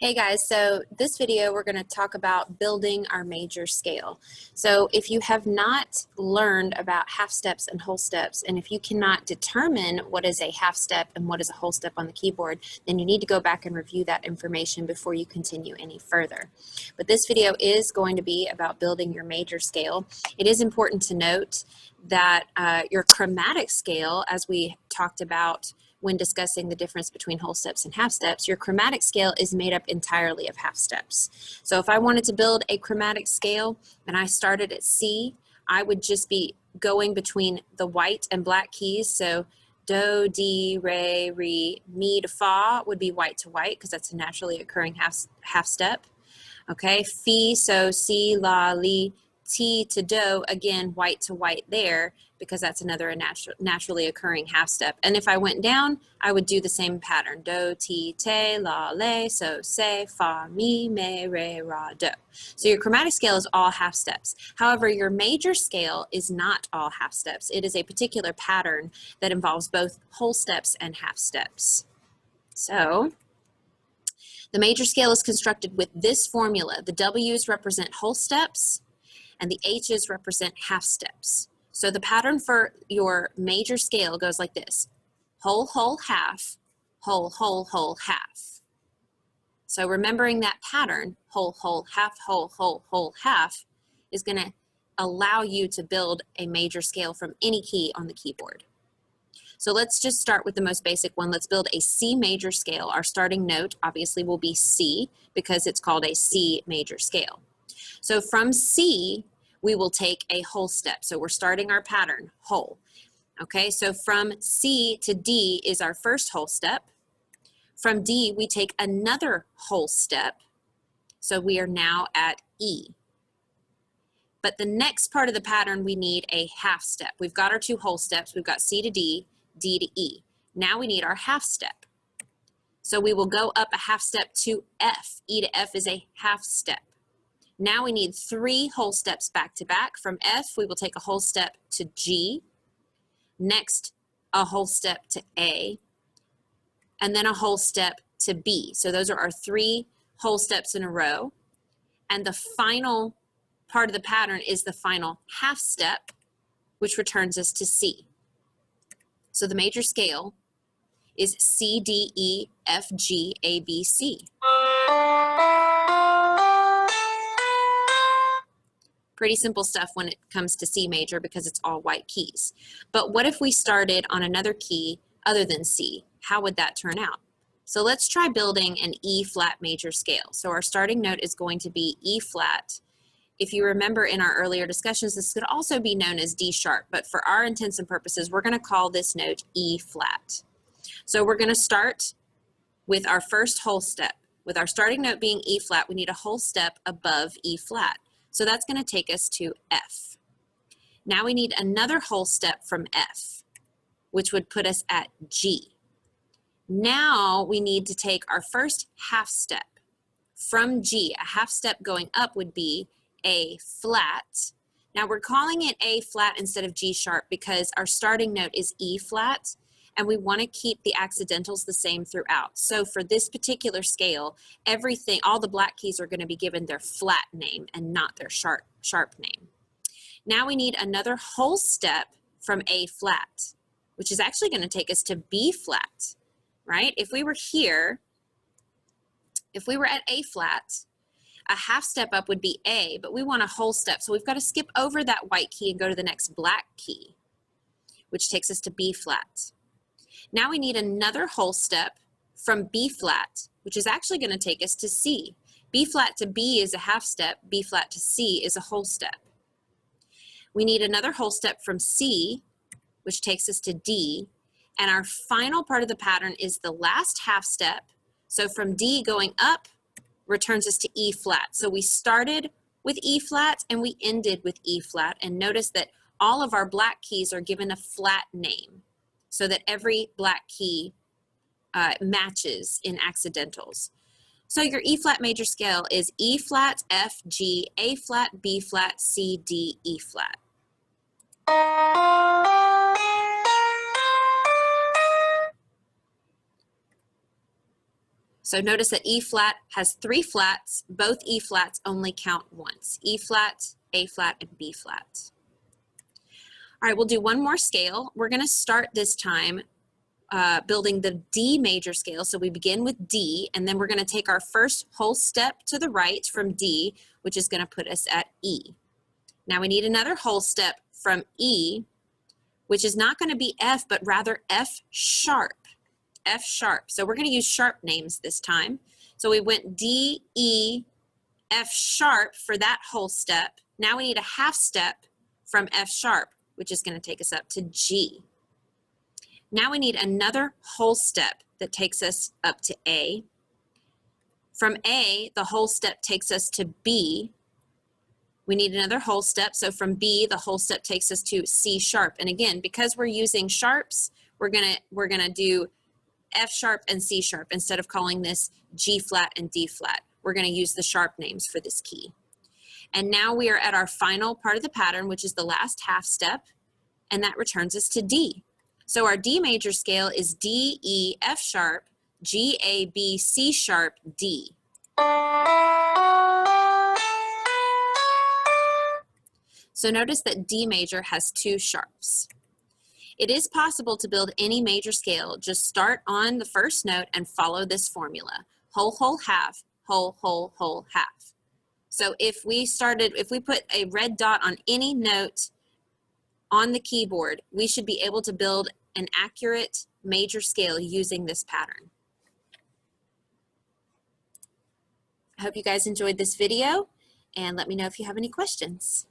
Hey guys, so this video we're going to talk about building our major scale. So if you have not learned about half steps and whole steps, and if you cannot determine what is a half step and what is a whole step on the keyboard, then you need to go back and review that information before you continue any further. But this video is going to be about building your major scale. It is important to note that your chromatic scale, as we talked about when discussing the difference between whole steps and half steps, your chromatic scale is made up entirely of half steps. So if I wanted to build a chromatic scale and I started at C, I would just be going between the white and black keys. So do, di, re, re, mi to fa would be white to white because that's a naturally occurring half step. Okay, fi, so, si, la, li, ti to do, again, white to white there because that's another naturally occurring half step. And if I went down, I would do the same pattern. Do, ti, te, la, le, so, se, fa, mi, me, re, ra, do. So your chromatic scale is all half steps. However, your major scale is not all half steps. It is a particular pattern that involves both whole steps and half steps. So the major scale is constructed with this formula. The W's represent whole steps and the H's represent half steps. So the pattern for your major scale goes like this: whole, whole, half, whole, whole, whole, half. So remembering that pattern, whole, whole, half, whole, whole, whole, half, is going to allow you to build a major scale from any key on the keyboard. So let's just start with the most basic one. Let's build a C major scale. Our starting note obviously will be C because it's called a C major scale. So from C, we will take a whole step. So we're starting our pattern, whole. Okay, so from C to D is our first whole step. From D, we take another whole step. So we are now at E. But the next part of the pattern, we need a half step. We've got our two whole steps. We've got C to D, D to E. Now we need our half step. So we will go up a half step to F. E to F is a half step. Now we need three whole steps back to back. From F, we will take a whole step to G. Next, a whole step to A. And then a whole step to B. So those are our three whole steps in a row. And the final part of the pattern is the final half step, which returns us to C. So the major scale is C, D, E, F, G, A, B, C. Pretty simple stuff when it comes to C major because it's all white keys. But what if we started on another key other than C? How would that turn out? So let's try building an E flat major scale. So our starting note is going to be E flat. If you remember in our earlier discussions, this could also be known as D sharp, but for our intents and purposes, we're going to call this note E flat. So we're going to start with our first whole step. With our starting note being E flat, we need a whole step above E flat. So that's going to take us to F. Now we need another whole step from F, which would put us at G. Now we need to take our first half step. From G, a half step going up would be A flat. Now we're calling it A flat instead of G sharp because our starting note is E flat, and we want to keep the accidentals the same throughout. So for this particular scale, everything, all the black keys are going to be given their flat name and not their sharp name. Now we need another whole step from A flat, which is actually going to take us to B flat, right? If we were here, if we were at A flat, a half step up would be A, but we want a whole step. So we've got to skip over that white key and go to the next black key, which takes us to B flat. Now we need another whole step from B flat, which is actually going to take us to C. B flat to B is a half step. B flat to C is a whole step. We need another whole step from C, which takes us to D. And our final part of the pattern is the last half step. So from D going up returns us to E flat. So we started with E flat and we ended with E flat. And notice that all of our black keys are given a flat name, so that every black key matches in accidentals. So your E flat major scale is E flat, F, G, A flat, B flat, C, D, E flat. So notice that E flat has 3 flats. Both E flats only count once. E flat, A flat, and B flat. All right, we'll do one more scale. We're going to start this time building the D major scale. So we begin with D, and then we're going to take our first whole step to the right from D, which is going to put us at E. Now we need another whole step from E, which is not going to be F, but rather F sharp. F sharp. So we're going to use sharp names this time. So we went D, E, F sharp for that whole step. Now we need a half step from F sharp, which is going to take us up to G. Now we need another whole step that takes us up to A. From A, the whole step takes us to B. We need another whole step. So from B, the whole step takes us to C sharp. And again, because we're using sharps, we're gonna do F sharp and C sharp instead of calling this G flat and D flat. We're gonna use the sharp names for this key. And now we are at our final part of the pattern, which is the last half step, and that returns us to D. So our D major scale is D, E, F sharp, G, A, B, C sharp, D. So notice that D major has 2 sharps. It is possible to build any major scale. Just start on the first note and follow this formula. Whole, whole, half, whole, whole, whole, half. So if we put a red dot on any note on the keyboard, we should be able to build an accurate major scale using this pattern. I hope you guys enjoyed this video, and let me know if you have any questions.